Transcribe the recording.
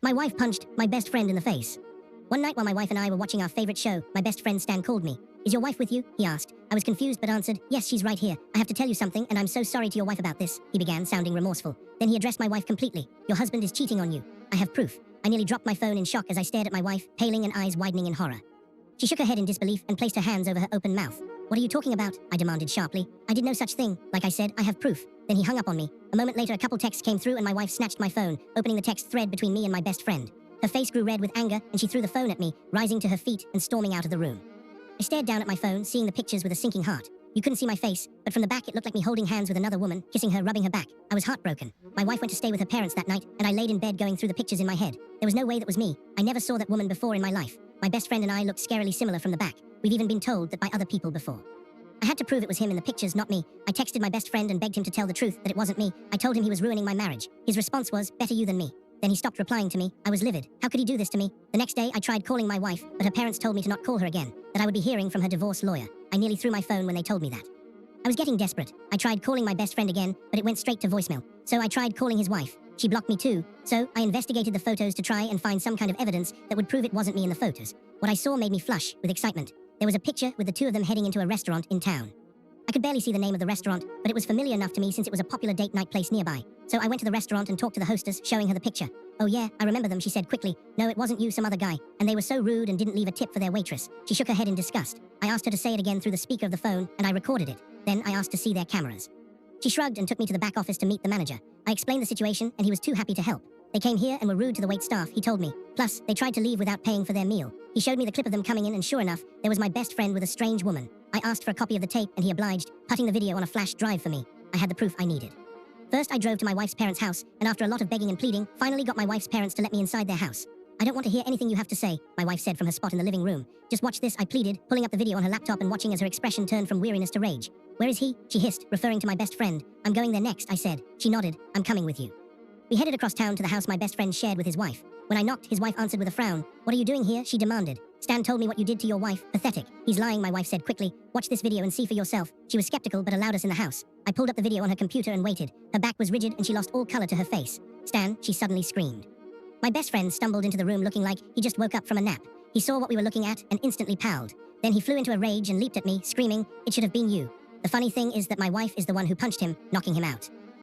My wife punched my best friend in the face. One night while my wife and I were watching our favorite show, my best friend Stan called me. "Is your wife with you?" he asked. I was confused but answered, "Yes, she's right here. I have to tell you something and I'm so sorry to your wife about this," he began, sounding remorseful. Then he addressed my wife completely. "Your husband is cheating on you. I have proof." I nearly dropped my phone in shock as I stared at my wife, paling and eyes widening in horror. She shook her head in disbelief and placed her hands over her open mouth. "What are you talking about?" I demanded sharply. "I did no such thing. Like I said, I have proof." Then he hung up on me. A moment later, a couple texts came through and my wife snatched my phone, opening the text thread between me and my best friend. Her face grew red with anger and she threw the phone at me, rising to her feet and storming out of the room. I stared down at my phone, seeing the pictures with a sinking heart. You couldn't see my face, but from the back it looked like me holding hands with another woman, kissing her, rubbing her back. I was heartbroken. My wife went to stay with her parents that night, and I laid in bed going through the pictures in my head. There was no way that was me. I never saw that woman before in my life. My best friend and I looked scarily similar from the back. We've even been told that by other people before. I had to prove it was him in the pictures, not me. I texted my best friend and begged him to tell the truth, that it wasn't me. I told him he was ruining my marriage. His response was, "Better you than me." Then he stopped replying to me. I was livid. How could he do this to me? The next day, I tried calling my wife, but her parents told me to not call her again, that I would be hearing from her divorce lawyer. I nearly threw my phone when they told me that. I was getting desperate. I tried calling my best friend again, but it went straight to voicemail. So I tried calling his wife. She blocked me too. So I investigated the photos to try and find some kind of evidence that would prove it wasn't me in the photos. What I saw made me flush with excitement. There was a picture with the two of them heading into a restaurant in town. I could barely see the name of the restaurant, but it was familiar enough to me since it was a popular date night place nearby. So I went to the restaurant and talked to the hostess, showing her the picture. "Oh yeah, I remember them," she said quickly. "No, it wasn't you, some other guy. And they were so rude and didn't leave a tip for their waitress." She shook her head in disgust. I asked her to say it again through the speaker of the phone, and I recorded it. Then I asked to see their cameras. She shrugged and took me to the back office to meet the manager. I explained the situation, and he was too happy to help. "They came here and were rude to the waitstaff," he told me. "Plus, they tried to leave without paying for their meal." He showed me the clip of them coming in, and sure enough, there was my best friend with a strange woman. I asked for a copy of the tape, and he obliged, putting the video on a flash drive for me. I had the proof I needed. First, I drove to my wife's parents' house, and after a lot of begging and pleading, finally got my wife's parents to let me inside their house. "I don't want to hear anything you have to say," my wife said from her spot in the living room. "Just watch this," I pleaded, pulling up the video on her laptop and watching as her expression turned from weariness to rage. "Where is he?" she hissed, referring to my best friend. "I'm going there next," I said. She nodded. "I'm coming with you." We headed across town to the house my best friend shared with his wife. When I knocked, his wife answered with a frown. "What are you doing here?" she demanded. "Stan told me what you did to your wife. Pathetic." "He's lying," my wife said quickly. "Watch this video and see for yourself." She was skeptical but allowed us in the house. I pulled up the video on her computer and waited. Her back was rigid and she lost all color to her face. "Stan," she suddenly screamed. My best friend stumbled into the room looking like he just woke up from a nap. He saw what we were looking at and instantly palled. Then he flew into a rage and leaped at me, screaming, "It should have been you." The funny thing is that my wife is the one who punched him, knocking him out.